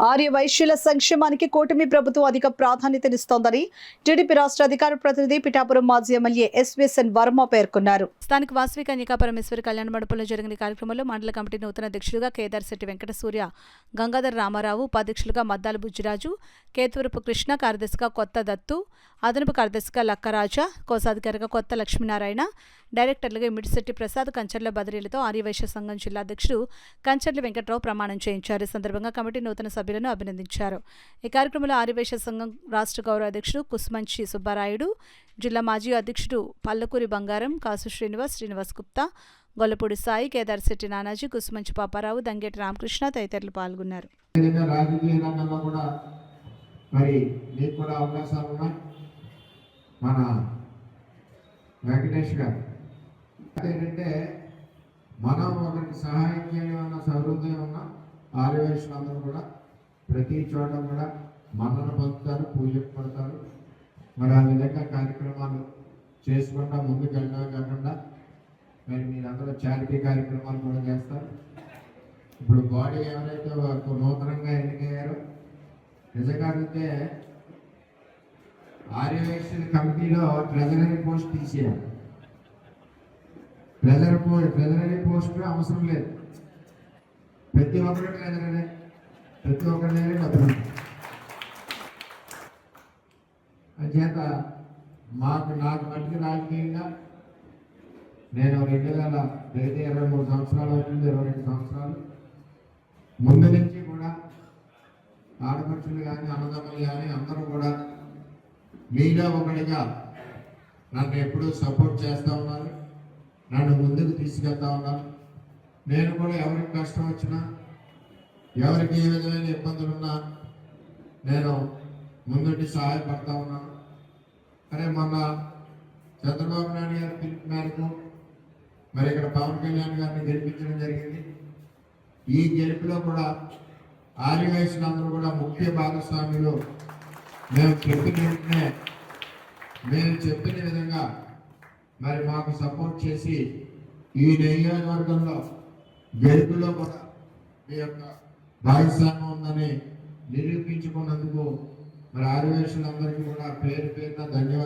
ఆర్య వైశ్యుల సంక్షేమానికి కూటమి ప్రభుత్వం అధిక ప్రాధాన్యతనిస్తోందని టీడీపీ రాష్ట్ర అధికార ప్రతినిధి పిఠాపురం మాజీ ఎమ్మెల్యే ఎస్వీఎస్ఎన్ వర్మ పేర్కొన్నారు. స్థానిక వాసవి కన్యకా పరమేశ్వరి కళ్యాణ మండపంలో జరిగిన కార్యక్రమంలో మండల కమిటీ నూతన అధ్యక్షులుగా కేదార్శెట్టి వెంకట సూర్య, గంగాధర రామారావు, ఉపాధ్యక్షులుగా మద్దాల బుజ్జిరాజు, కేతూరపు కృష్ణ, కార్యదర్శిగా కొత్త దత్తు, అదనపు కార్యదర్శిగా లక్కరాజా, కోశాధికారిగా కొత్త లక్ష్మీనారాయణ, డైరెక్టర్లుగా మిడిశెట్టి ప్రసాద్, కంచర్ల బదిరీలతో ఆర్యవైశ్య సంఘం జిల్లా అధ్యక్షుడు కంచర్ల వెంకట్రావు ప్రమాణం చేయించారు. ఈ సందర్భంగా కమిటీ నూతన సభ్యులను అభినందించారు. ఈ కార్యక్రమంలో ఆర్యవైశ్య సంఘం రాష్ట్ర గౌరవ అధ్యక్షుడు కుస్మంచి సుబ్బారాయుడు, జిల్లా మాజీ అధ్యక్షుడు పల్లకూరి బంగారం, కాసు శ్రీనివాస్ గుప్తా, గొల్లపూడి సాయి, కేదార్శెట్టి నానాజీ, కుస్మంచి పాపారావు, దంగేటి రామకృష్ణ తదితరులు పాల్గొన్నారు. మన వెంకటేష్ గారు ఏంటంటే మనం ఒకరికి సహాయం చేయడం సౌహృదయం ఉన్న ఆర్యవైశ్యులందరూ కూడా ప్రతి చోట కూడా మన్నను పొందుతారు, పూజకు పడతారు. మరి ఆ విధంగా కార్యక్రమాలు చేసుకుంటా ముందుకు వెళ్ళడం కాకుండా మరి మీరందరూ చారిటీ కార్యక్రమాలు కూడా చేస్తారు. ఇప్పుడు బాడీ ఎవరైతే నూతనంగా ఎన్నికయ్యారో నిజంగా అయితే ఆర్యవైశ్యుల కమిటీలో ట్రెజరీ పోస్ట్ తీసేయాలి. ట్రెజరీ పోస్ట్ అవసరం లేదు. ప్రతి ఒక్కరు ట్రెజరీ, ప్రతి ఒక్కరి డబ్బులు. అంచేత నాకు మట్టికి రాజకీయంగా నేను 23 సంవత్సరాలు అవుతుంది, 22 సంవత్సరాలు ముందు నుంచి కూడా ఆడపడుచులు కానీ అన్నదమ్ములు కానీ అందరూ కూడా మీలో ఒకటిగా నన్ను ఎప్పుడూ సపోర్ట్ చేస్తూ ఉన్నారు, నన్ను ముందుకు తీసుకెళ్తా ఉన్నారు. నేను కూడా ఎవరికి కష్టం వచ్చినా, ఎవరికి ఏ విధమైన ఇబ్బందులున్నా నేను ముందుండి సహాయపడతా ఉన్నాను. అరే మొన్న చంద్రబాబు నాయుడు గారి పిలుపు మేరకు మరి ఇక్కడ పవన్ కళ్యాణ్ గారిని గెలిపించడం జరిగింది. ఈ గెలుపులో కూడా ఆర్యవైశ్యులందరూ కూడా ముఖ్య భాగస్వాములు. మేము చెప్పిన విధంగా మరి మాకు సపోర్ట్ చేసి ఈ నియోజకవర్గంలో గెలుపులో కూడా మీ యొక్క భాగస్వామ్యం ఉందని నిరూపించుకున్నందుకు మరి ఆర్యవైశ్యులందరికీ కూడా పేరున ధన్యవాదాలు.